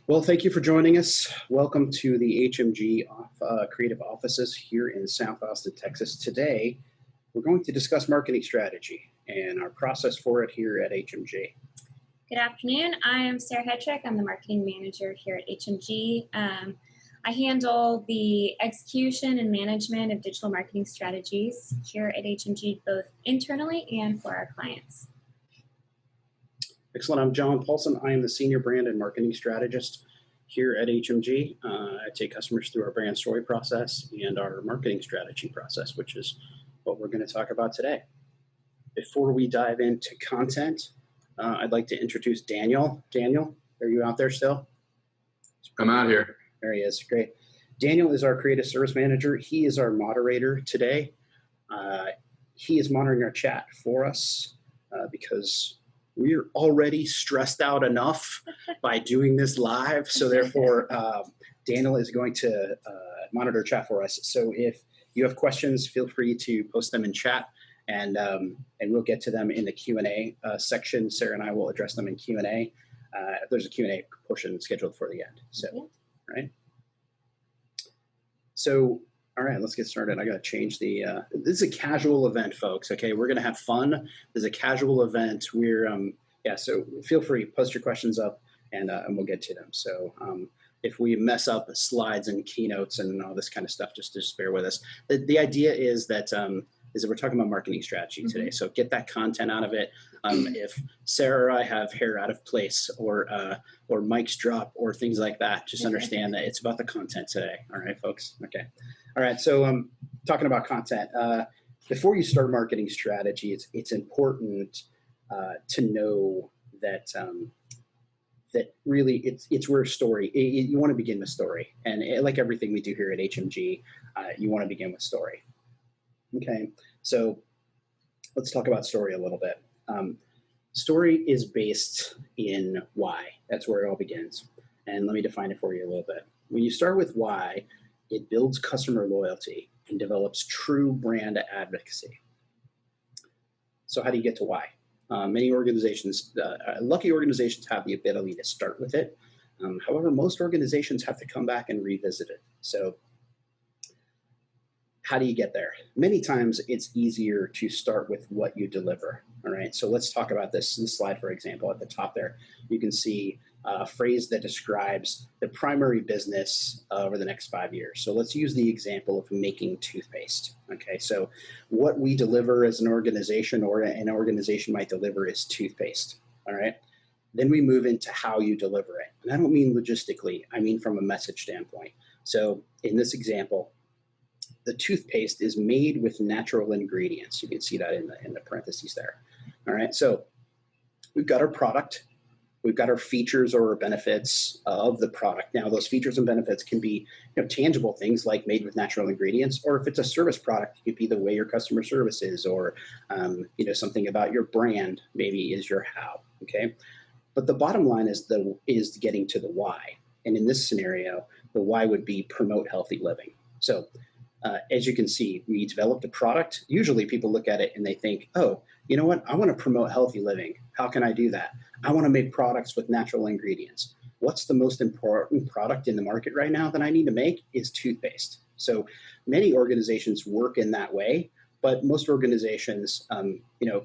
Well, thank you for joining us. Welcome to the HMG Creative Offices here in South Austin, Texas. Today, we're going to discuss marketing strategy and our process for it here at HMG. Good afternoon. I am Sarah Hetrick. I'm the marketing manager here at HMG. I handle the execution and management of digital marketing strategies here at HMG, both internally and for our clients. Excellent. I'm John Paulson. I am the Senior Brand and Marketing Strategist here at HMG. I take customers through our brand story process and our marketing strategy process, which is what we're going to talk about today. Before we dive into content, I'd like to introduce Daniel. Daniel, are you out there still? I'm out here. There he is. Great. Daniel is our Creative Service Manager. He is our moderator today. He is monitoring our chat for us because we're already stressed out enough by doing this live. So therefore, Daniel is going to monitor chat for us. So if you have questions, feel free to post them in chat, and we'll get to them in the Q&A section. Sarah and I will address them in Q&A. There's a Q&A portion scheduled for the end. So, right. So, all right, let's get started. I got to change the, this is a casual event, folks. Okay, we're going to have fun. This is a casual event. Yeah, so feel free, post your questions up and we'll get to them. So if we mess up slides and keynotes and all this kind of stuff, just bear with us. The idea is that, we're talking about marketing strategy today. So get that content out of it. If Sarah or I have hair out of place or mics drop or things like that, just understand that it's about the content today. All right, folks? Okay. All right, so talking about content. Before you start marketing strategy, it's important to know that that really it's where story, you want to begin with story. And like everything we do here at HMG, you want to begin with story. Okay, so let's talk about story a little bit. Story is based in why. That's where it all begins. And let me define it for you a little bit. When you start with why, it builds customer loyalty and develops true brand advocacy. So how do you get to why? Many organizations, lucky organizations, have the ability to start with it. However, most organizations have to come back and revisit it. So how do you get there? Many times it's easier to start with what you deliver. All right, so let's talk about this slide, for example. At the top there, you can see a phrase that describes the primary business over the next 5 years. So let's use the example of making toothpaste. Okay, so what we deliver as an organization or an organization might deliver is toothpaste. All right, then we move into how you deliver it. And I don't mean logistically, I mean from a message standpoint. So in this example, the toothpaste is made with natural ingredients. You can see that in the parentheses there. All right, so we've got our product. We've got our features or our benefits of the product. Now, those features and benefits can be tangible things like made with natural ingredients, or if it's a service product, it could be the way your customer service is, or something about your brand maybe is your how. Okay, but the bottom line is getting to the why. And in this scenario, the why would be promote healthy living. So as you can see, we developed a product. Usually people look at it and they think, oh, you know what? I want to promote healthy living. How can I do that? I want to make products with natural ingredients. What's the most important product in the market right now that I need to make is toothpaste. So many organizations work in that way, but most organizations,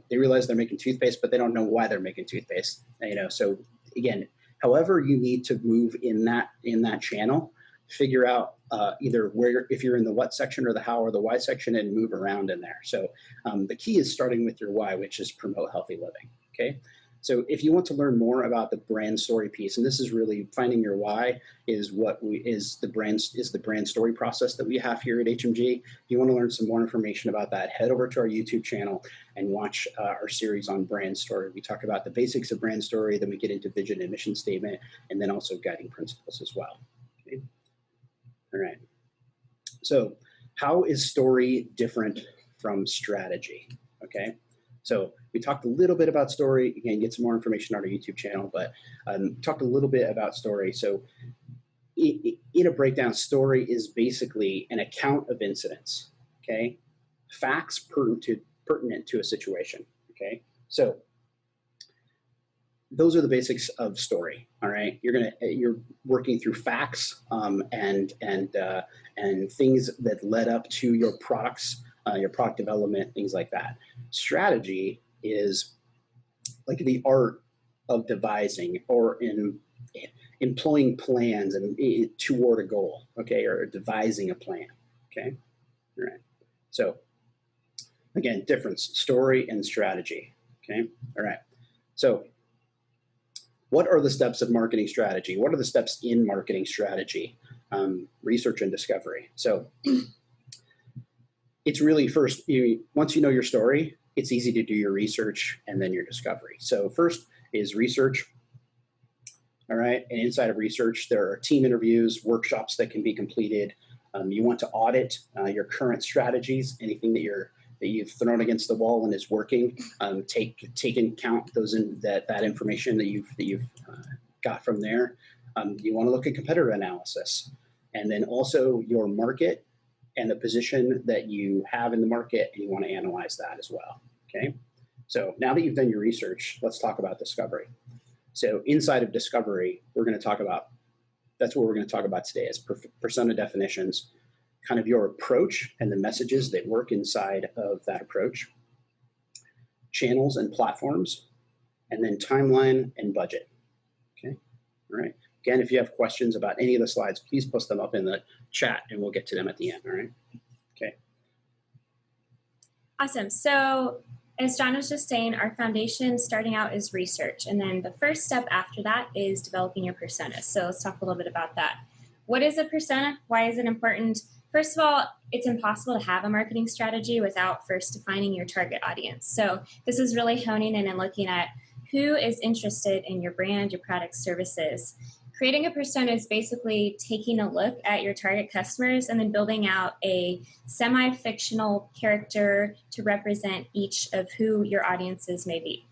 they realize they're making toothpaste, but they don't know why they're making toothpaste. So again, however you need to move in that channel, figure out either if you're in the what section or the how or the why section, and move around in there. So the key is starting with your why, which is promote healthy living. Okay. So if you want to learn more about the brand story piece, and this is really finding your why is the brand story process that we have here at HMG. If you want to learn some more information about that, head over to our YouTube channel and watch our series on brand story. We talk about the basics of brand story, then we get into vision and mission statement, and then also guiding principles as well. Okay. All right. So how is story different from strategy? Okay. So we talked a little bit about story. Again, get some more information on our YouTube channel, but talked a little bit about story. So in a breakdown, story is basically an account of incidents, okay? Facts pertinent to a situation, okay? So those are the basics of story. All right, you're working through facts and things that led up to your products, your product development, things like that. Strategy is like the art of devising or in employing plans and toward a goal, okay, or devising a plan, okay. All right. So again, difference, story and strategy, okay. All right. So what are the steps of marketing strategy? What are the steps in marketing strategy? Research and discovery. So it's really first, once you know your story, it's easy to do your research and then your discovery. So first is research. All right, and inside of research, there are team interviews, workshops that can be completed. You want to audit your current strategies, anything that you've thrown against the wall and is working. Take into account that information that you've got from there. You want to look at competitor analysis, and then also your market and the position that you have in the market, and you want to analyze that as well. Okay, so now that you've done your research, let's talk about discovery. So inside of discovery, that's what we're going to talk about today is persona definitions, kind of your approach and the messages that work inside of that approach, channels and platforms, and then timeline and budget. Okay, all right. Again, if you have questions about any of the slides, please post them up in the chat and we'll get to them at the end, all right? Okay. Awesome. So as John was just saying, our foundation starting out is research. And then the first step after that is developing your persona. So let's talk a little bit about that. What is a persona? Why is it important? First of all, it's impossible to have a marketing strategy without first defining your target audience. So this is really honing in and looking at who is interested in your brand, your products, services. Creating a persona is basically taking a look at your target customers and then building out a semi-fictional character to represent each of who your audiences may be.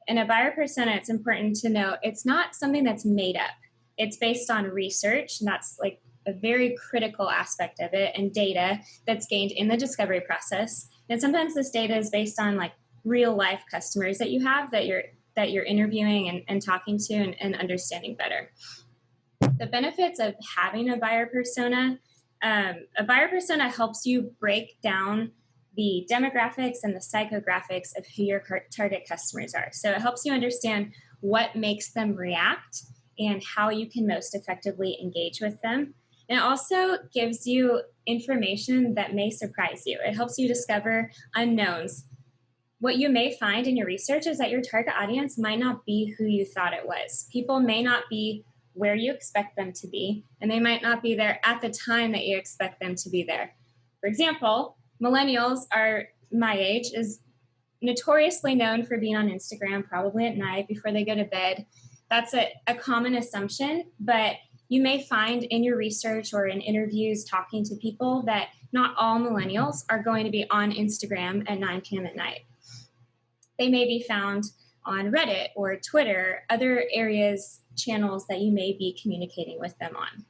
In a buyer persona, it's important to note it's not something that's made up. It's based on research, and that's like a very critical aspect of it, and data that's gained in the discovery process. And sometimes this data is based on like real life customers that you have that you're interviewing and talking to and understanding better. The benefits of having a buyer persona helps you break down the demographics and the psychographics of who your target customers are. So it helps you understand what makes them react and how you can most effectively engage with them. And it also gives you information that may surprise you. It helps you discover unknowns. What you may find in your research is that your target audience might not be who you thought it was. People may not be where you expect them to be, and they might not be there at the time that you expect them to be there. For example, millennials are my age is notoriously known for being on Instagram, probably at night before they go to bed. That's a common assumption, but you may find in your research or in interviews talking to people that not all millennials are going to be on Instagram at 9 p.m. at night. They may be found on Reddit or Twitter, other areas, channels that you may be communicating with them on.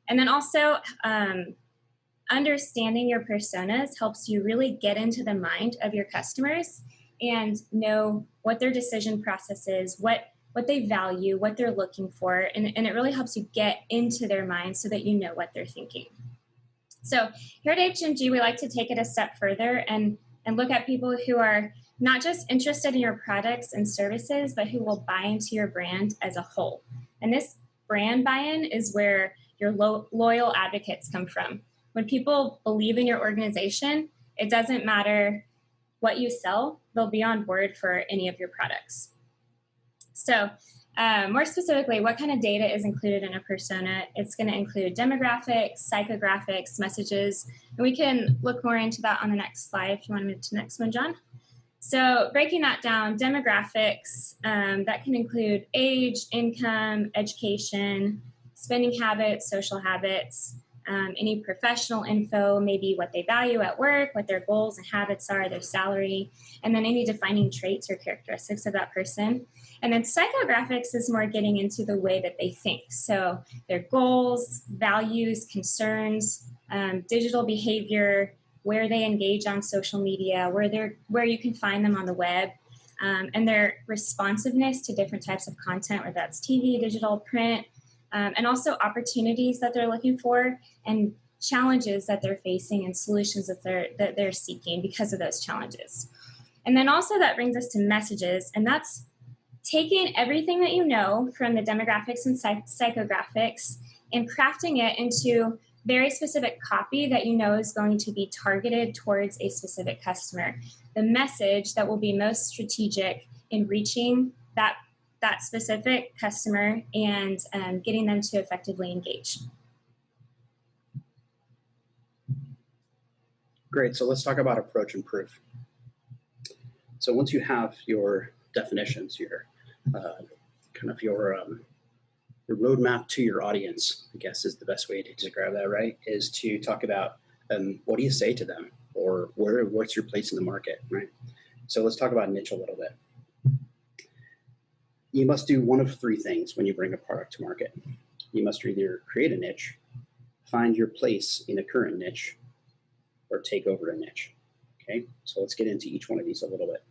And then also, understanding your personas helps you really get into the mind of your customers and know what their decision process is, what they value, what they're looking for, and it really helps you get into their minds so that you know what they're thinking. So here at HMG, we like to take it a step further and look at people who are not just interested in your products and services, but who will buy into your brand as a whole. And this brand buy-in is where your loyal advocates come from. When people believe in your organization, it doesn't matter what you sell, they'll be on board for any of your products. So more specifically, what kind of data is included in a persona? It's going to include demographics, psychographics, messages, and we can look more into that on the next slide if you want to move to the next one, John. So breaking that down, demographics, that can include age, income, education, spending habits, social habits, any professional info, maybe what they value at work, what their goals and habits are, their salary, and then any defining traits or characteristics of that person. And then psychographics is more getting into the way that they think. So their goals, values, concerns, digital behavior, where they engage on social media, where you can find them on the web. and their responsiveness to different types of content, whether that's TV, digital, print, and also opportunities that they're looking for and challenges that they're facing and solutions that they're seeking because of those challenges. And then also that brings us to messages, and that's taking everything that you know from the demographics and psychographics and crafting it into very specific copy that you know is going to be targeted towards a specific customer. The message that will be most strategic in reaching that specific customer and getting them to effectively engage. Great, so let's talk about approach and proof. So once you have your definitions, your roadmap to your audience, I guess is the best way to describe that, right? Is to talk about what do you say to them, or what's your place in the market, right? So let's talk about niche a little bit. You must do one of three things when you bring a product to market. You must either create a niche, find your place in a current niche, or take over a niche. Okay, so let's get into each one of these a little bit.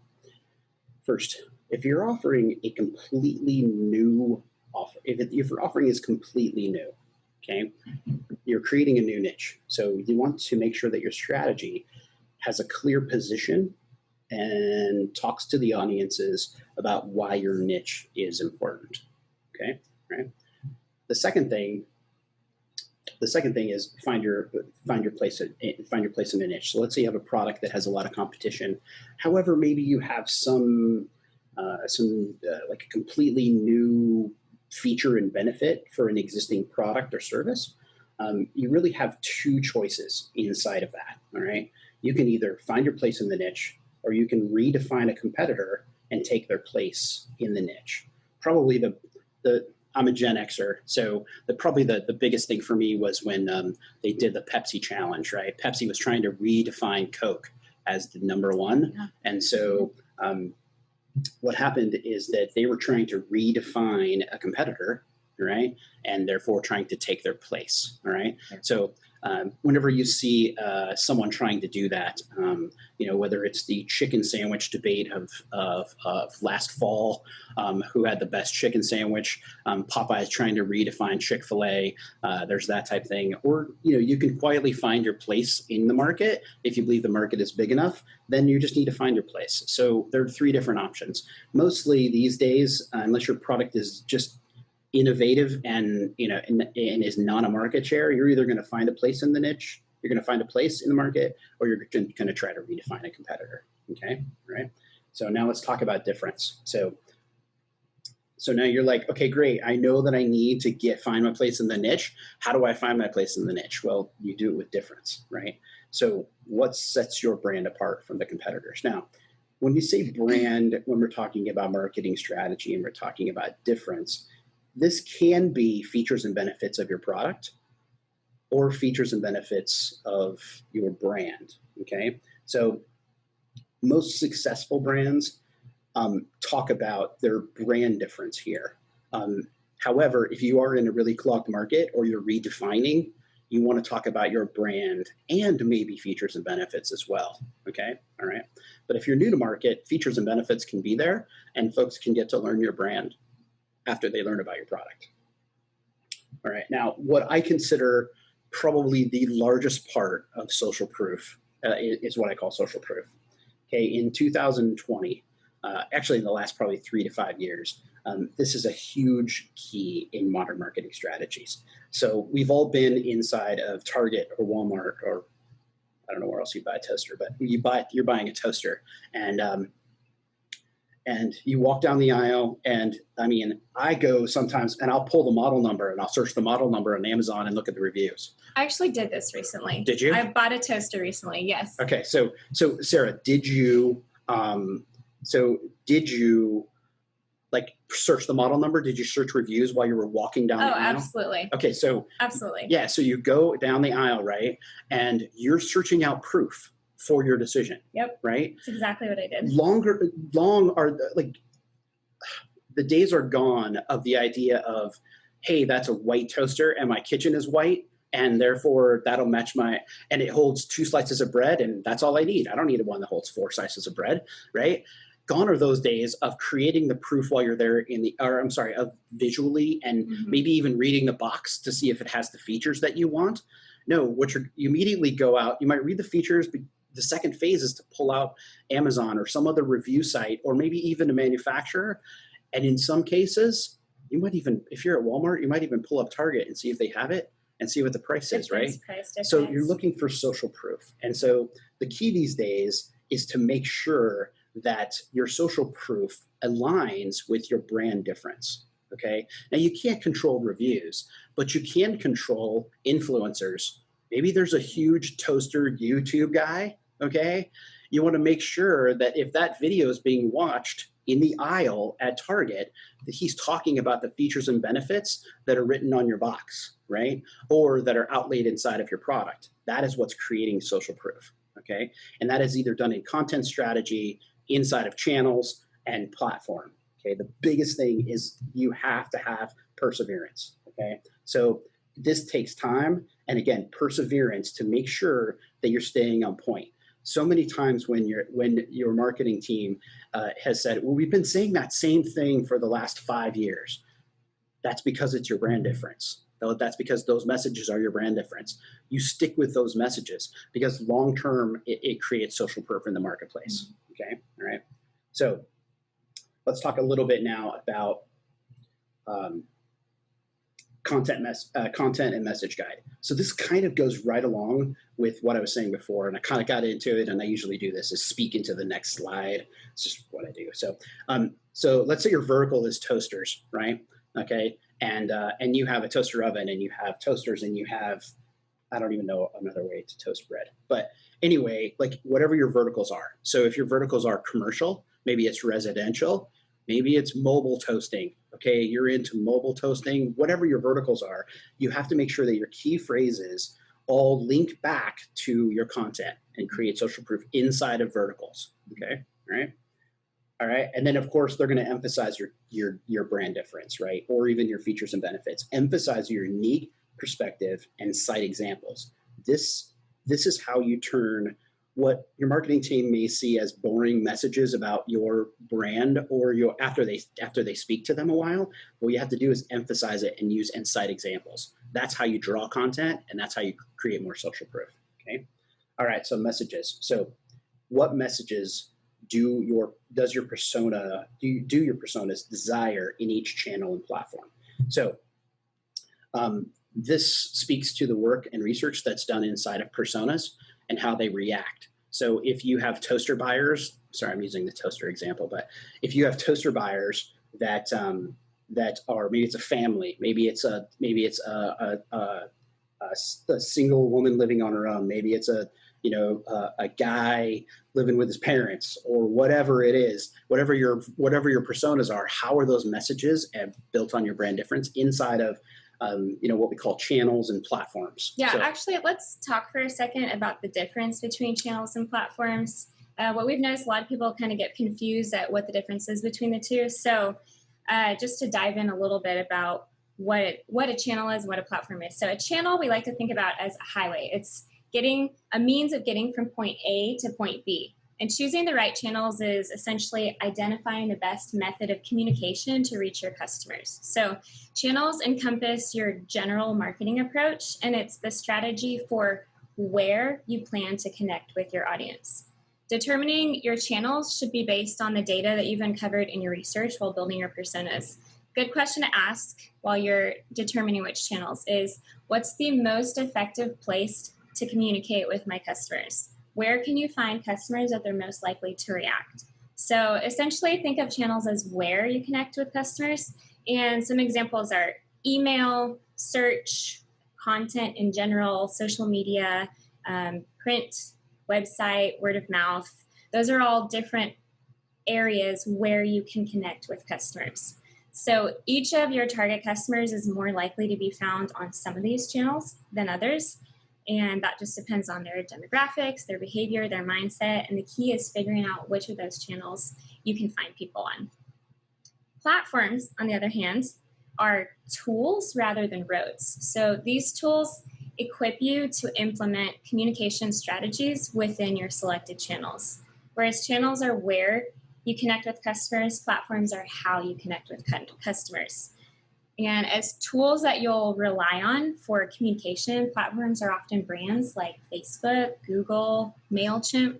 First, if you're offering a completely new offer, if your offering is completely new, okay, you're creating a new niche. So you want to make sure that your strategy has a clear position and talks to the audiences about why your niche is important. Okay, right? The second thing is find your place in a niche. So let's say you have a product that has a lot of competition. However, maybe you have some like a completely new feature and benefit for an existing product or service. You really have two choices inside of that. All right, you can either find your place in the niche, or you can redefine a competitor and take their place in the niche. Probably I'm a Gen Xer, so probably the biggest thing for me was when they did the Pepsi challenge, right? Pepsi was trying to redefine Coke as the number one. Yeah. And so what happened is that they were trying to redefine a competitor, right? And therefore trying to take their place, all right? Yeah. So whenever you see someone trying to do that, whether it's the chicken sandwich debate of last fall, who had the best chicken sandwich, Popeye's trying to redefine Chick-fil-A, there's that type of thing. Or, you can quietly find your place in the market. If you believe the market is big enough, then you just need to find your place. So there are three different options. Mostly these days, unless your product is just innovative and is not a market share, you're either going to find a place in the niche, you're going to find a place in the market, or you're going to try to redefine a competitor. Okay, all right. So now let's talk about difference. So now you're like, okay, great. I know that I need to find my place in the niche. How do I find my place in the niche? Well, you do it with difference, right? So what sets your brand apart from the competitors? Now, when you say brand, when we're talking about marketing strategy and we're talking about difference, this can be features and benefits of your product or features and benefits of your brand, okay? So most successful brands talk about their brand difference here. However, if you are in a really clogged market or you're redefining, you want to talk about your brand and maybe features and benefits as well, okay? All right. But if you're new to market, features and benefits can be there and folks can get to learn your brand after they learn about your product. All right, now what I consider probably the largest part of social proof is what I call social proof. Okay, in 2020, actually in the last probably 3 to 5 years, this is a huge key in modern marketing strategies. So we've all been inside of Target or Walmart, or I don't know where else you buy a toaster, but you're buying a toaster, and you walk down the aisle, and I mean, I go sometimes and I'll pull the model number and I'll search the model number on Amazon and look at the reviews. I actually did this recently. Did you? I bought a toaster recently, yes. Okay, so Sarah, did you like search the model number? Did you search reviews while you were walking down the aisle? Oh, absolutely. Okay, so absolutely. Yeah, so you go down the aisle, right? And you're searching out proof for your decision. Yep. Right? That's exactly what I did. The days are gone of the idea of, hey, that's a white toaster and my kitchen is white, and therefore that'll match and it holds 2 slices of bread and that's all I need. I don't need one that holds 4 slices of bread, right? Gone are those days of creating the proof while you're there of visually and maybe even reading the box to see if it has the features that you want. No, you immediately go out, you might read the features, but the second phase is to pull out Amazon or some other review site, or maybe even a manufacturer. And in some cases, you might even, if you're at Walmart, you might even pull up Target and see if they have it and see what the price is, right? So you're looking for social proof. And so the key these days is to make sure that your social proof aligns with your brand difference. Okay. Now you can't control reviews, but you can control influencers. Maybe there's a huge toaster YouTube guy. Okay. You want to make sure that if that video is being watched in the aisle at Target, that he's talking about the features and benefits that are written on your box, right? Or that are outlaid inside of your product. That is what's creating social proof. Okay. And that is either done in content strategy, inside of channels, and platform. Okay, the biggest thing is you have to have perseverance. Okay, so this takes time, and again, perseverance to make sure that you're staying on point. So many times when your marketing team has said, "Well, we've been saying that same thing for the last 5 years," that's because it's your brand difference. That's because those messages are your brand difference. You stick with those messages because long term it creates social proof in the marketplace. Okay, all right. So let's talk a little bit now about content and message guide. So this kind of goes right along with what I was saying before, and I kind of got into it, and I usually do this, is speak into the next slide. It's just what I do. So let's say your vertical is toasters, right? Okay, and you have a toaster oven, and you have toasters, and you have, I don't even know another way to toast bread. But anyway, like whatever your verticals are. So if your verticals are commercial, maybe it's residential, maybe it's mobile toasting. Okay, you're into mobile toasting, whatever your verticals are, you have to make sure that your key phrases all link back to your content and create social proof inside of verticals. Okay, all right. All right, and then of course they're going to emphasize your brand difference, right? Or even your features and benefits. Emphasize your unique perspective and cite examples. This is how you turn what your marketing team may see as boring messages about your brand or after they speak to them a while. What you have to do is emphasize it and use and cite examples. That's how you draw content, and that's how you create more social proof. Okay. All right. So messages. So what messages do your personas desire in each channel and platform? So this speaks to the work and research that's done inside of personas and how they react. So if you have toaster buyers, sorry, I'm using the toaster example, but if you have toaster buyers that are, maybe it's a family, maybe it's a single woman living on her own, maybe it's a guy living with his parents, or whatever it is, whatever your personas are, how are those messages built on your brand difference inside of what we call channels and platforms. Yeah, actually, let's talk for a second about the difference between channels and platforms. What we've noticed, a lot of people kind of get confused at what the difference is between the two. So just to dive in a little bit about what a channel is, what a platform is. So a channel we like to think about as a highway. It's getting a means of getting from point A to point B. And choosing the right channels is essentially identifying the best method of communication to reach your customers. So channels encompass your general marketing approach, and it's the strategy for where you plan to connect with your audience. Determining your channels should be based on the data that you've uncovered in your research while building your personas. Good question to ask while you're determining which channels is, what's the most effective place to communicate with my customers? Where can you find customers that they're most likely to react? So essentially think of channels as where you connect with customers. And some examples are email, search, content in general, social media, print, website, word of mouth. Those are all different areas where you can connect with customers. So each of your target customers is more likely to be found on some of these channels than others. And that just depends on their demographics, their behavior, their mindset. And the key is figuring out which of those channels you can find people on. Platforms, on the other hand, are tools rather than roads. So these tools equip you to implement communication strategies within your selected channels. Whereas channels are where you connect with customers. Platforms are how you connect with customers. And as tools that you'll rely on for communication, platforms are often brands like Facebook, Google, MailChimp.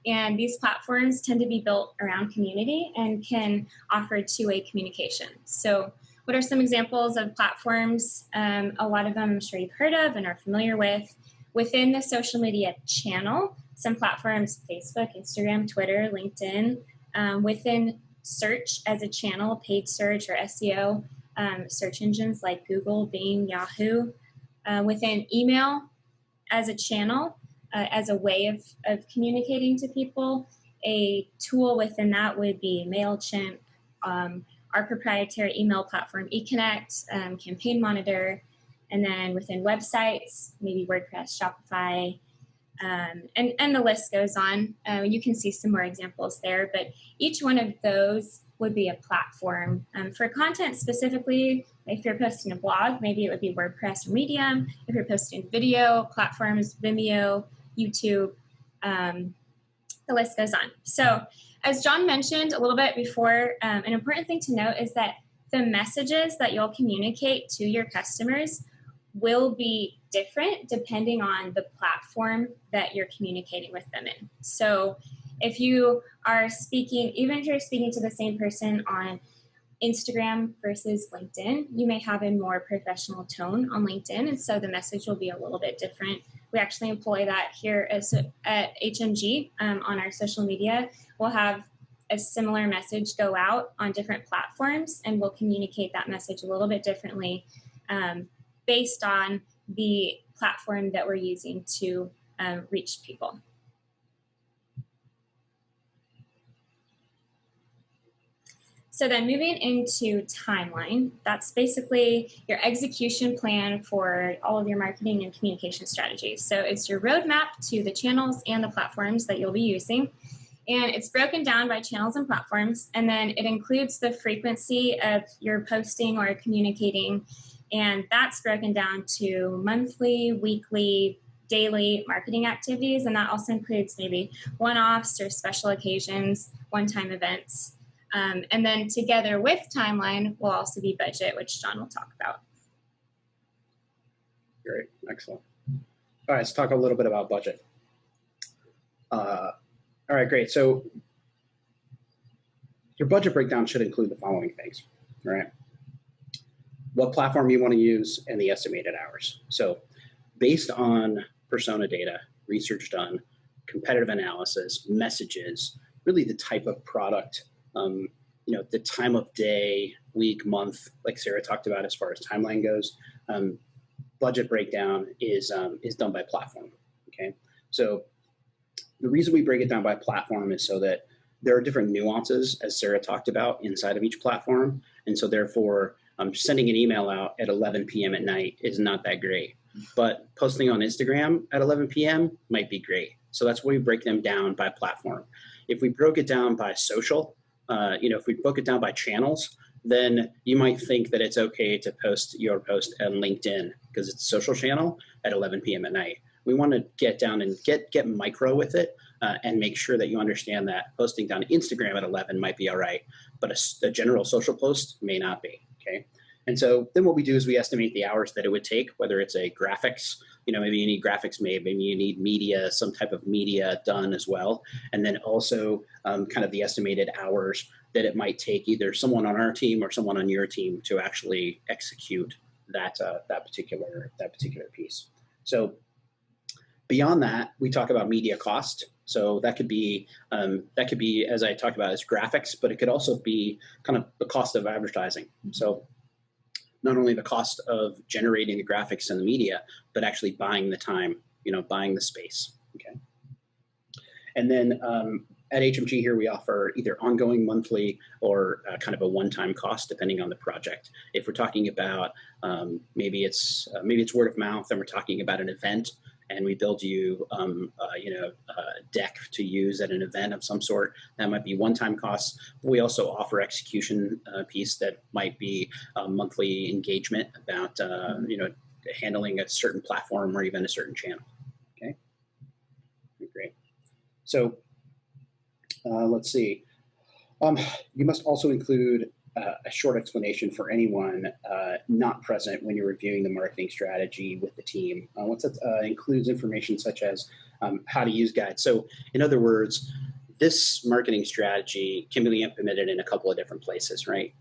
And these platforms tend to be built around community and can offer two-way communication. So what are some examples of platforms? A lot of them I'm sure you've heard of and are familiar with. Within the social media channel, some platforms, Facebook, Instagram, Twitter, LinkedIn. Within search as a channel, paid search or SEO, search engines like Google, Bing, Yahoo. Within email as a channel, as a way of communicating to people, a tool within that would be MailChimp, our proprietary email platform, eConnect, Campaign Monitor, and then within websites, maybe WordPress, Shopify, and the list goes on. You can see some more examples there, but each one of those would be a platform. For content specifically, if you're posting a blog, maybe it would be WordPress or Medium. If you're posting video, platforms, Vimeo, YouTube, the list goes on. So as John mentioned a little bit before, an important thing to note is that the messages that you'll communicate to your customers will be different depending on the platform that you're communicating with them in. So if you are speaking, even if you're speaking to the same person on Instagram versus LinkedIn, you may have a more professional tone on LinkedIn, and so the message will be a little bit different. We actually employ that here at HMG on our social media. We'll have a similar message go out on different platforms, and we'll communicate that message a little bit differently based on the platform that we're using to reach people. So then moving into timeline, that's basically your execution plan for all of your marketing and communication strategies. So it's your roadmap to the channels and the platforms that you'll be using. And it's broken down by channels and platforms. And then it includes the frequency of your posting or communicating. And that's broken down to monthly, weekly, daily marketing activities. And that also includes maybe one-offs or special occasions, one-time events. And then together with timeline will also be budget, which John will talk about. Great, excellent. All right, let's talk a little bit about budget. All right, great. So your budget breakdown should include the following things, all right? What platform you want to use and the estimated hours. So based on persona data, research done, competitive analysis, messages, really the type of product, the time of day, week, month, like Sarah talked about as far as timeline goes, budget breakdown is done by platform, okay? So the reason we break it down by platform is so that there are different nuances, as Sarah talked about, inside of each platform. And so therefore, sending an email out at 11 p.m. at night is not that great. But posting on Instagram at 11 p.m. might be great. So that's why we break them down by platform. If we broke it down by social, if we broke it down by channels, then you might think that it's okay to post your post on LinkedIn because it's a social channel at 11 p.m. at night. We want to get down and get micro with it and make sure that you understand that posting down Instagram at 11 might be all right, but a general social post may not be, okay? And so then what we do is we estimate the hours that it would take, whether it's a graphics, maybe you need graphics made, maybe you need media, some type of media done as well. And then also kind of the estimated hours that it might take either someone on our team or someone on your team to actually execute that particular piece. So beyond that, we talk about media cost. So that could be, as I talked about, as graphics, but it could also be kind of the cost of advertising. So not only the cost of generating the graphics and the media, but actually buying the time, buying the space, okay? And then at HMG here, we offer either ongoing, monthly, or kind of a one-time cost, depending on the project. If we're talking about maybe it's word of mouth, and we're talking about an event, and we build you, a deck to use at an event of some sort, that might be one-time costs. We also offer execution piece that might be monthly engagement about, handling a certain platform or even a certain channel. Okay, great. So let's see. You must also include a short explanation for anyone not present when you're reviewing the marketing strategy with the team. Once that includes information such as how to use guides. So in other words, this marketing strategy can be implemented in a couple of different places, right?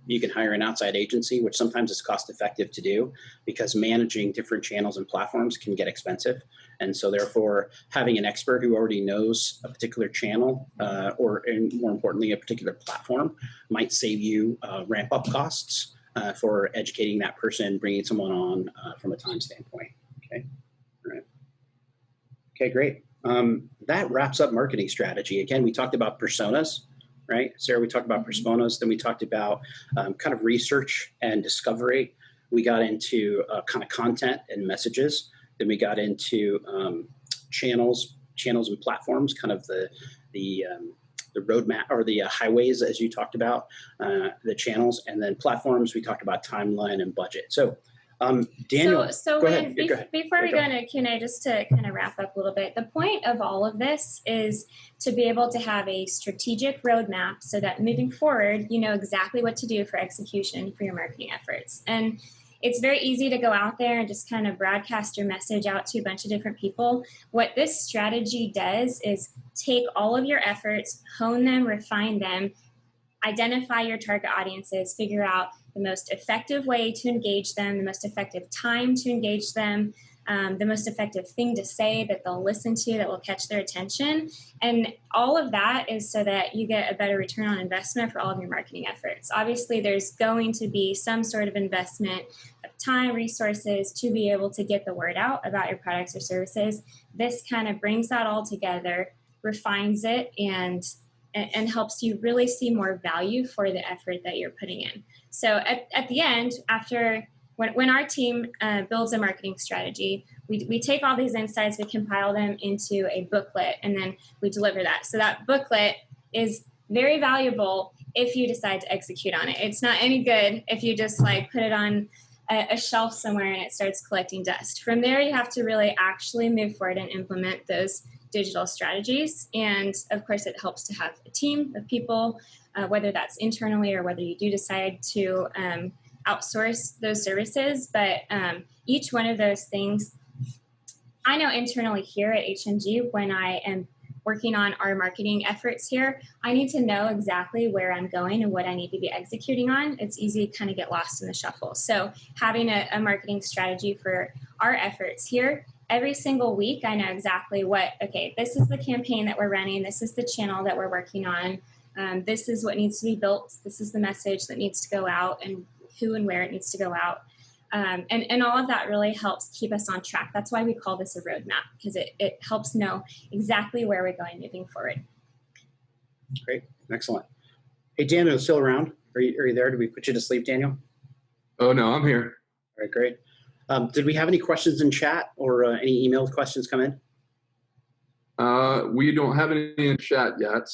You can hire an outside agency, which sometimes is cost effective to do because managing different channels and platforms can get expensive. And so therefore, having an expert who already knows a particular channel or, and more importantly, a particular platform might save you ramp up costs for educating that person, bringing someone on from a time standpoint. Okay, all right. Okay, great. That wraps up marketing strategy. Again, we talked about personas, right? Sarah, we talked about personas. Then we talked about kind of research and discovery. We got into kind of content and messages. Then we got into channels and platforms, kind of the roadmap or the highways, as you talked about, the channels, and then platforms. We talked about timeline and budget. So Daniel, go ahead. Before we go into Q&A, just to kind of wrap up a little bit, the point of all of this is to be able to have a strategic roadmap so that moving forward, you know exactly what to do for execution for your marketing efforts. And it's very easy to go out there and just kind of broadcast your message out to a bunch of different people. What this strategy does is take all of your efforts, hone them, refine them, identify your target audiences, figure out the most effective way to engage them, the most effective time to engage them, the most effective thing to say that they'll listen to that will catch their attention. And all of that is so that you get a better return on investment for all of your marketing efforts. Obviously, there's going to be some sort of investment of time, resources to be able to get the word out about your products or services. This kind of brings that all together, refines it, and helps you really see more value for the effort that you're putting in. So at the end, after when our team builds a marketing strategy, we take all these insights, we compile them into a booklet, and then we deliver that. So that booklet is very valuable if you decide to execute on it. It's not any good if you just like put it on a shelf somewhere and it starts collecting dust. From there, you have to really actually move forward and implement those digital strategies. And of course, it helps to have a team of people, whether that's internally or whether you do decide to outsource those services. But each one of those things, I know internally here at HMG, when I am working on our marketing efforts here, I need to know exactly where I'm going and what I need to be executing on. It's easy to kind of get lost in the shuffle. So having a marketing strategy for our efforts here, every single week, I know exactly okay, this is the campaign that we're running. This is the channel that we're working on. This is what needs to be built. This is the message that needs to go out and who and where it needs to go out. And all of that really helps keep us on track. That's why we call this a roadmap, because it helps know exactly where we're going moving forward. Great. Excellent. Hey, Daniel, still around? Are you there? Did we put you to sleep, Daniel? Oh, no, I'm here. All right, great. Did we have any questions in chat or any email questions come in? We don't have any in chat yet.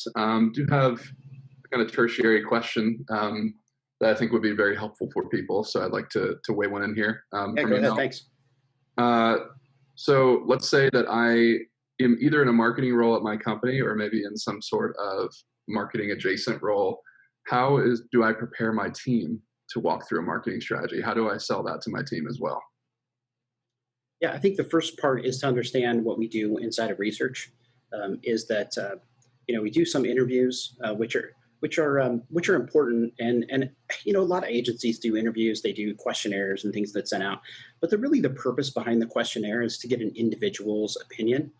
Do have a kind of tertiary question that I think would be very helpful for people. So I'd like to weigh one in here. Yeah, go ahead. Thanks. So let's say that I am either in a marketing role at my company or maybe in some sort of marketing adjacent role. How do I prepare my team to walk through a marketing strategy? How do I sell that to my team as well? Yeah, I think the first part is to understand what we do inside of research. Is that we do some interviews, which are important, and a lot of agencies do interviews. They do questionnaires and things that's sent out, but the purpose behind the questionnaire is to get an individual's opinion.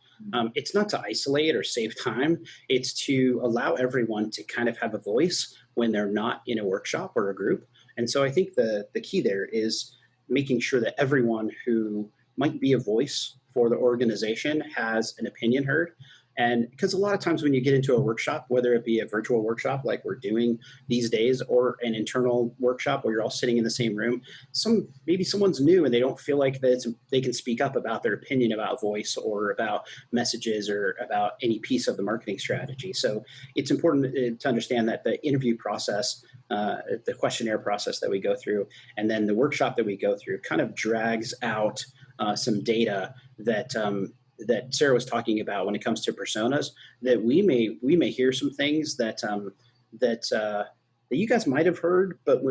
It's not to isolate or save time. It's to allow everyone to kind of have a voice when they're not in a workshop or a group. And so I think the key there is making sure that everyone who might be a voice for the organization has an opinion heard. And because a lot of times when you get into a workshop, whether it be a virtual workshop like we're doing these days or an internal workshop where you're all sitting in the same room, maybe someone's new and they don't feel like that they can speak up about their opinion about voice or about messages or about any piece of the marketing strategy. So it's important to understand that the interview process, the questionnaire process that we go through, and then the workshop that we go through kind of drags out some data that Sarah was talking about when it comes to personas, that we may hear some things that that you guys might have heard, but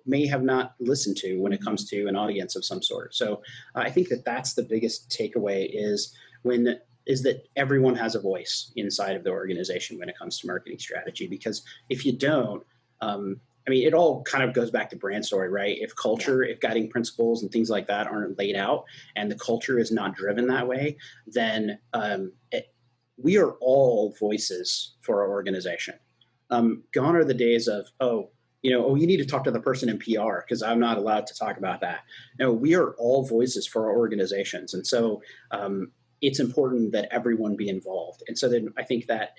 may have not listened to when it comes to an audience of some sort. So I think that that's the biggest takeaway is that everyone has a voice inside of the organization when it comes to marketing strategy. Because if you don't, I mean, it all kind of goes back to brand story, right? If culture, if guiding principles and things like that aren't laid out, and the culture is not driven that way, then we are all voices for our organization. Gone are the days of, you need to talk to the person in PR because I'm not allowed to talk about that. No, we are all voices for our organizations. And so it's important that everyone be involved. And so then I think that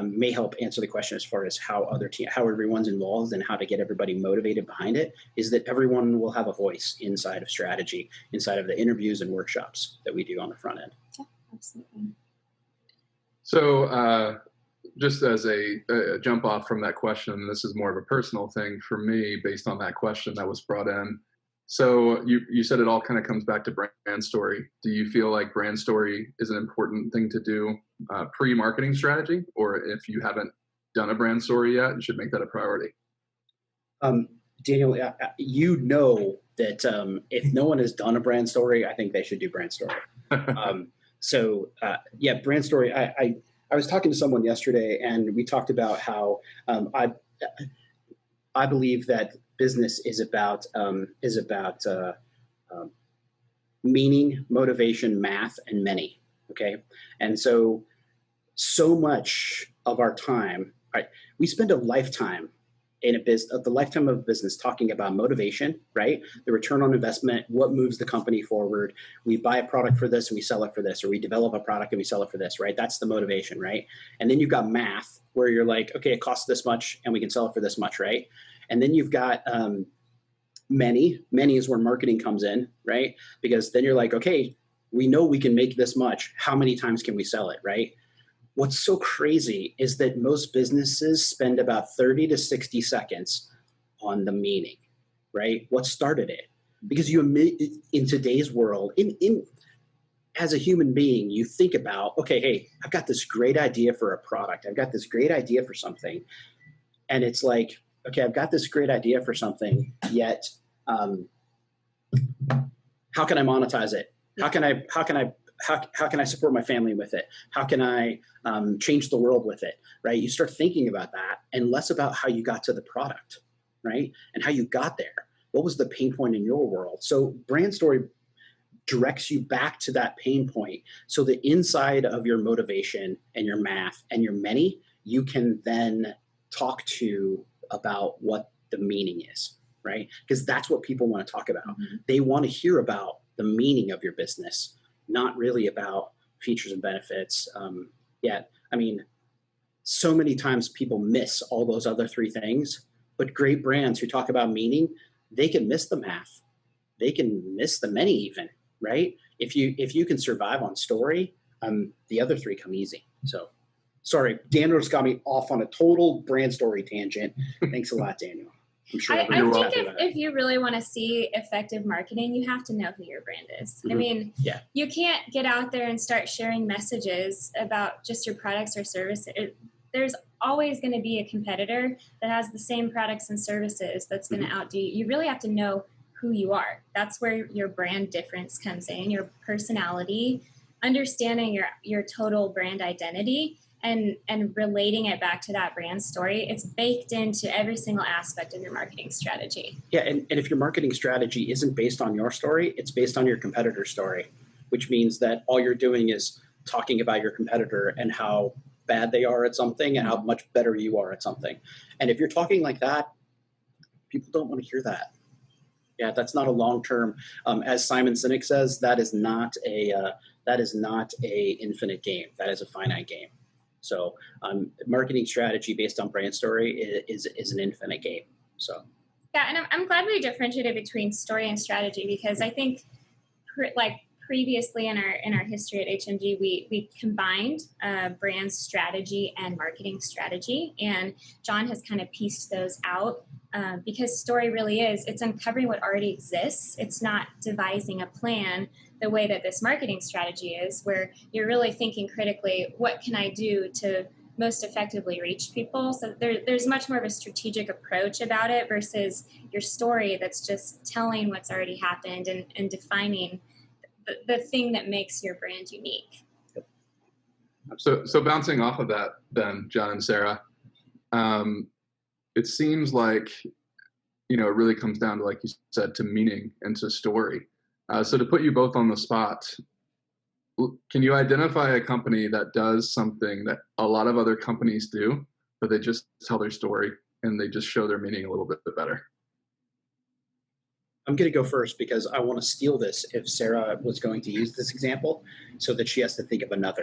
may help answer the question as far as how everyone's involved and how to get everybody motivated behind it, is that everyone will have a voice inside of strategy, inside of the interviews and workshops that we do on the front end. Yeah, absolutely. So just as a jump off from that question, this is more of a personal thing for me based on that question that was brought in. So you said it all kind of comes back to brand story. Do you feel like brand story is an important thing to do pre-marketing strategy? Or if you haven't done a brand story yet, you should make that a priority? Daniel, you know that if no one has done a brand story, I think they should do brand story. Brand story. I was talking to someone yesterday, and we talked about how I believe that business is about meaning, motivation, math, and many. Okay, and so much of our time, right? We spend a lifetime the lifetime of business talking about motivation, right? The return on investment, what moves the company forward. We buy a product for this and we sell it for this, or we develop a product and we sell it for this, right? That's the motivation, right? And then you've got math, where you're like, okay, it costs this much and we can sell it for this much, right? And then you've got many is where marketing comes in, right? Because then you're like, okay, we know we can make this much. How many times can we sell it, right? What's so crazy is that most businesses spend about 30 to 60 seconds on the meaning, right? What started it? Because in today's world, as a human being, you think about, okay, hey, I've got this great idea for a product. I've got this great idea for something. And it's like, okay, I've got this great idea for something, yet how can I monetize it? How can I support my family with it? How can I change the world with it, right? You start thinking about that and less about how you got to the product, right? And how you got there. What was the pain point in your world? So brand story directs you back to that pain point. So the inside of your motivation and your math and your many, you can then talk to about what the meaning is, right? Because that's what people want to talk about. Mm-hmm. They want to hear about the meaning of your business, not really about features and benefits. I mean, so many times people miss all those other three things, but great brands who talk about meaning, they can miss the math. They can miss the many even, right? If you can survive on story, the other three come easy. So sorry, Daniel just got me off on a total brand story tangent. Thanks a lot, Daniel. I'm sure I think if you really want to see effective marketing, you have to know who your brand is. Mm-hmm. I mean, you can't get out there and start sharing messages about just your products or services. There's always going to be a competitor that has the same products and services that's going to outdo you. You really have to know who you are. That's where your brand difference comes in, your personality, understanding your total brand identity. And relating it back to that brand story, it's baked into every single aspect of your marketing strategy. Yeah, and if your marketing strategy isn't based on your story, it's based on your competitor's story, which means that all you're doing is talking about your competitor and how bad they are at something and how much better you are at something. And if you're talking like that, people don't want to hear that. Yeah, that's not a long-term. As Simon Sinek says, that is not a infinite game. That is a finite game. So marketing strategy based on brand story is an infinite game. So yeah, and I'm glad we differentiated between story and strategy, because I think previously in our history at HMG, we combined brand strategy and marketing strategy, and John has kind of pieced those out because story really it's uncovering what already exists. It's not devising a plan the way that this marketing strategy is, where you're really thinking critically, what can I do to most effectively reach people. So there's much more of a strategic approach about it versus your story that's just telling what's already happened and defining the thing that makes your brand unique. So bouncing off of that, then, John and Sarah, it seems like, it really comes down to, like you said, to meaning and to story. So to put you both on the spot, can you identify a company that does something that a lot of other companies do, but they just tell their story and they just show their meaning a little bit better? I'm going to go first because I want to steal this if Sarah was going to use this example so that she has to think of another.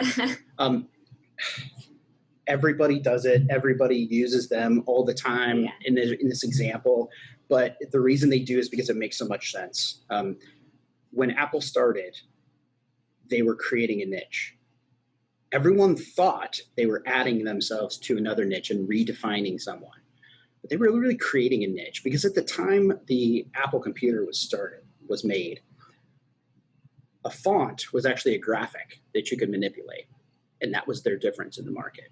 Everybody does it. Everybody uses them all the time in this example. But the reason they do is because it makes so much sense. When Apple started, they were creating a niche. Everyone thought they were adding themselves to another niche and redefining someone. But they were really creating a niche because at the time the Apple computer was made, a font was actually a graphic that you could manipulate. And that was their difference in the market.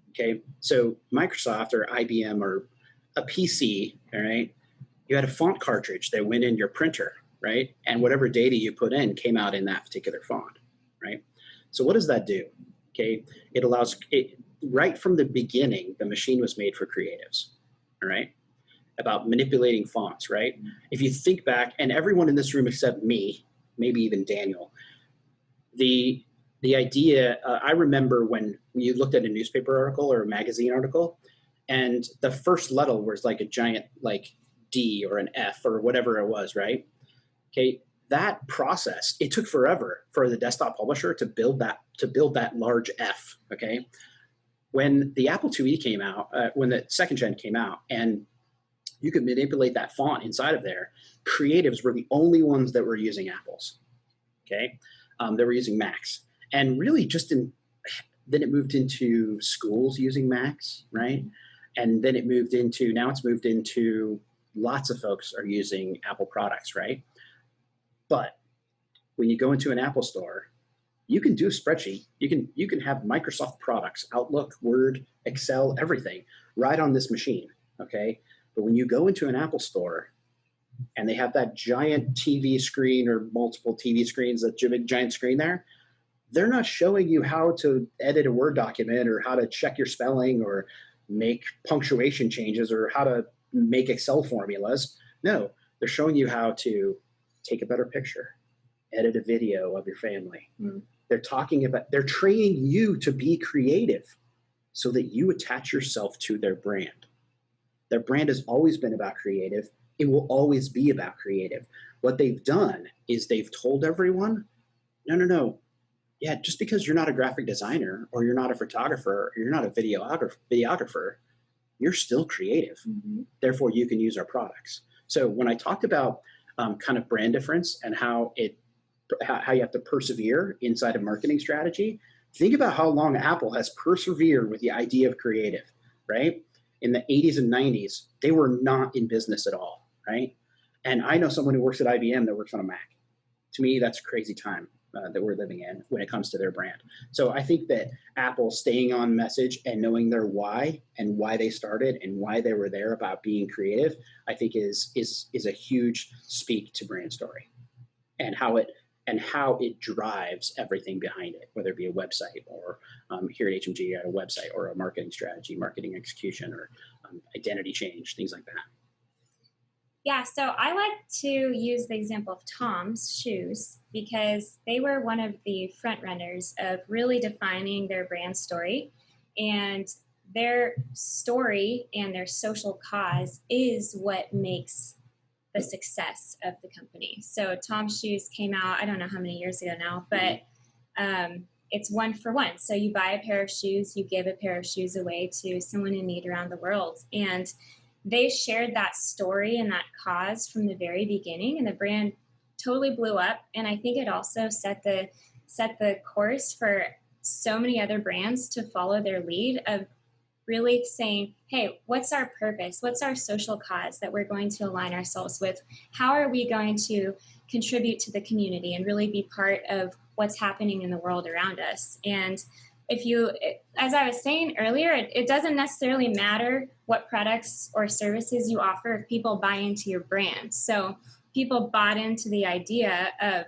Okay, so Microsoft or IBM or a PC, all right, you had a font cartridge that went in your printer, right? And whatever data you put in came out in that particular font, right? So what does that do? Okay, it allows it right from the beginning, the machine was made for creatives, all right? About manipulating fonts, right? If you think back, and everyone in this room except me, maybe even Daniel, the idea, I remember when you looked at a newspaper article or a magazine article, and the first letter was like a giant like D or an F or whatever it was, right? Okay, that process, it took forever for the desktop publisher to build that large F, okay? When the Apple IIe came out, when the second gen came out, and you could manipulate that font inside of there, creatives were the only ones that were using Apples, okay? They were using Macs. And really then it moved into schools using Macs, right? And then now it's moved into lots of folks are using Apple products, right? But when you go into an Apple store, you can do a spreadsheet. You can have Microsoft products, Outlook, Word, Excel, everything right on this machine, okay? But when you go into an Apple store and they have that giant TV screen or multiple TV screens, that giant screen there, they're not showing you how to edit a Word document or how to check your spelling or make punctuation changes or how to make Excel formulas. No, they're showing you how to take a better picture, edit a video of your family. They're training you to be creative so that you attach yourself to their brand. Their brand has always been about creative. It will always be about creative. What they've done is they've told everyone, no. Yeah, just because you're not a graphic designer or you're not a photographer or you're not a videographer, you're still creative. Therefore, you can use our products. So when I talked about kind of brand difference and how you have to persevere inside a marketing strategy, think about how long Apple has persevered with the idea of creative, right? In the 80s and 90s, they were not in business at all, right? And I know someone who works at IBM that works on a Mac. To me, that's a crazy time that we're living in when it comes to their brand. So I think that Apple staying on message and knowing their why and why they started and why they were there about being creative, I think is a huge speak to brand story and how it drives everything behind it, whether it be a website or here at HMG at a website or a marketing strategy, marketing execution, or identity change, things like that. Yeah, so I like to use the example of Tom's shoes because they were one of the front runners of really defining their brand story. And their story and their social cause is what makes the success of the company. So Tom's shoes came out, I don't know how many years ago now, but it's 1 for 1. So you buy a pair of shoes, you give a pair of shoes away to someone in need around the world. And they shared that story and that cause from the very beginning, and the brand totally blew up. And I think it also set the course for so many other brands to follow their lead of really saying, hey, what's our purpose? What's our social cause that we're going to align ourselves with? How are we going to contribute to the community and really be part of what's happening in the world around us? And as I was saying earlier, it doesn't necessarily matter what products or services you offer if people buy into your brand. So people bought into the idea of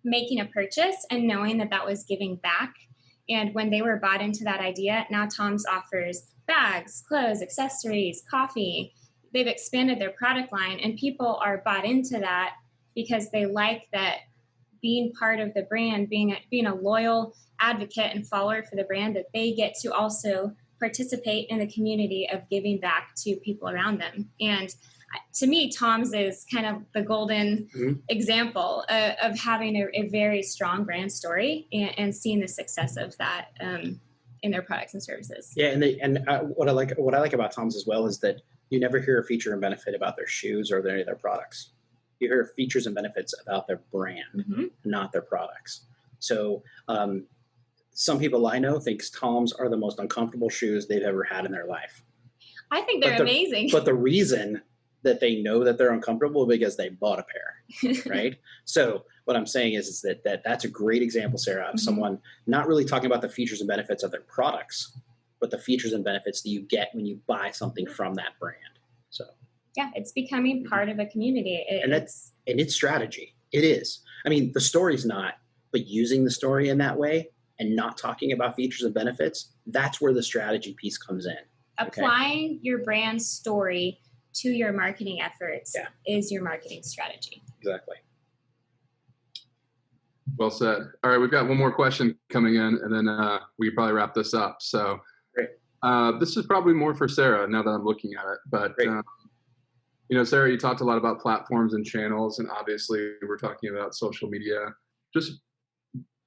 making a purchase and knowing that that was giving back. And when they were bought into that idea, now Tom's offers bags, clothes, accessories, coffee. They've expanded their product line, and people are bought into that because they like that being part of the brand, being a loyal advocate and follower for the brand, that they get to also participate in the community of giving back to people around them. And to me, Tom's is kind of the golden example of having a very strong brand story and seeing the success of that in their products and services. Yeah, and what I like about Tom's as well is that you never hear a feature and benefit about their shoes or any of their products. You hear features and benefits about their brand, not their products. So some people I know think Tom's are the most uncomfortable shoes they've ever had in their life. I think they're amazing. But the reason that they know that they're uncomfortable because they bought a pair, right? So what I'm saying is that that's a great example, Sarah, of someone not really talking about the features and benefits of their products, but the features and benefits that you get when you buy something from that brand. So yeah, it's becoming part of a community. And it's strategy. It is. I mean, the story's not, but using the story in that way and not talking about features and benefits, that's where the strategy piece comes in. Applying your brand story to your marketing efforts is your marketing strategy. Exactly. Well said. All right, we've got one more question coming in, and then we can probably wrap this up. So great. This is probably more for Sarah now that I'm looking at it. But, Sarah, you talked a lot about platforms and channels, and obviously we're talking about social media. Just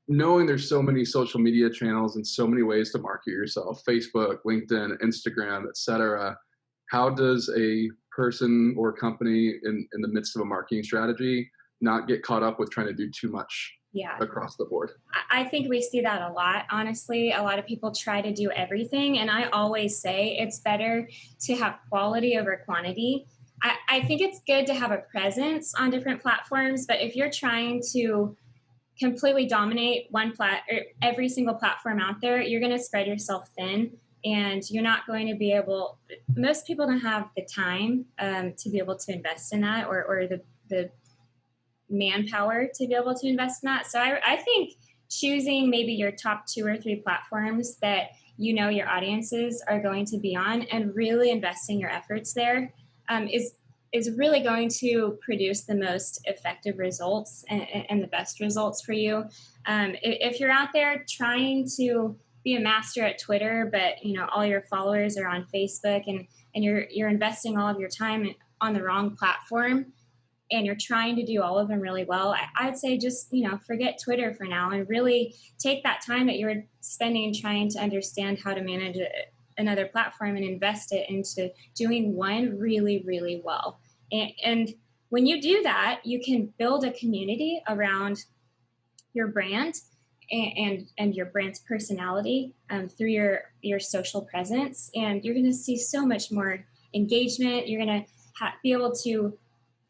knowing there's so many social media channels and so many ways to market yourself, Facebook, LinkedIn, Instagram, et cetera. How does a person or company in the midst of a marketing strategy not get caught up with trying to do too much across the board? I think we see that a lot, honestly. A lot of people try to do everything, and I always say it's better to have quality over quantity. I think it's good to have a presence on different platforms, but if you're trying to completely dominate every single platform out there, you're going to spread yourself thin. And you're not going to be able, most people don't have the time to be able to invest in that or the manpower to be able to invest in that. So I think choosing maybe your top 2 or 3 platforms that your audiences are going to be on and really investing your efforts there is really going to produce the most effective results and the best results for you. If you're out there trying to be a master at Twitter, but all your followers are on Facebook and you're investing all of your time on the wrong platform and you're trying to do all of them really well, I'd say just, forget Twitter for now and really take that time that you're spending trying to understand how to manage another platform and invest it into doing one really, really well. And when you do that, you can build a community around your brand and your brand's personality through your social presence. And you're going to see so much more engagement. You're going to be able to,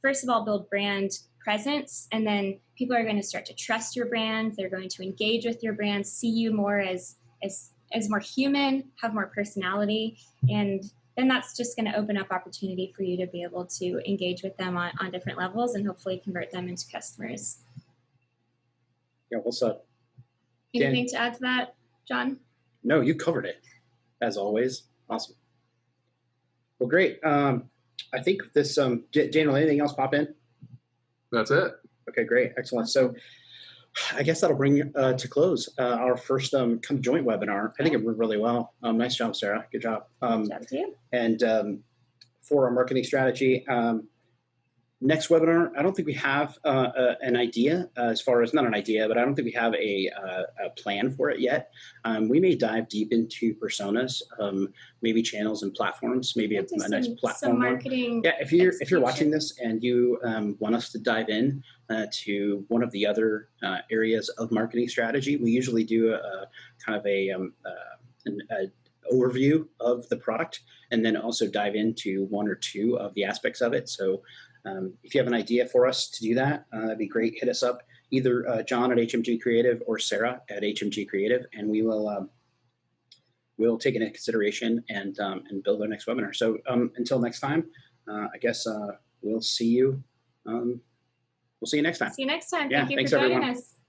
first of all, build brand presence. And then people are going to start to trust your brand. They're going to engage with your brand, see you more as more human, have more personality. And then that's just going to open up opportunity for you to be able to engage with them on different levels and hopefully convert them into customers. Yeah, what's up? Anything to add to that, John? No, you covered it, as always. Awesome. Well, great. I think this, Daniel, anything else pop in? That's it. Okay, great. Excellent. So I guess that'll bring to close our first joint webinar. I think it went really well. Nice job, Sarah. Good job. Good job to you. And for our marketing strategy, next webinar, I don't think we have an idea as far as, not an idea, but I don't think we have a plan for it yet. We may dive deep into personas, maybe channels and platforms, maybe a nice platform. Some marketing. Yeah, if you're watching this and you want us to dive in to one of the other areas of marketing strategy, we usually do a kind of an overview of the product and then also dive into 1 or 2 of the aspects of it. So if you have an idea for us to do that, that'd be great. Hit us up either John at HMG Creative or Sarah at HMG Creative, and we'll take it into consideration and build our next webinar. So until next time, I guess we'll see you. We'll see you next time. See you next time. Yeah, Thank you thanks, for joining everyone. us.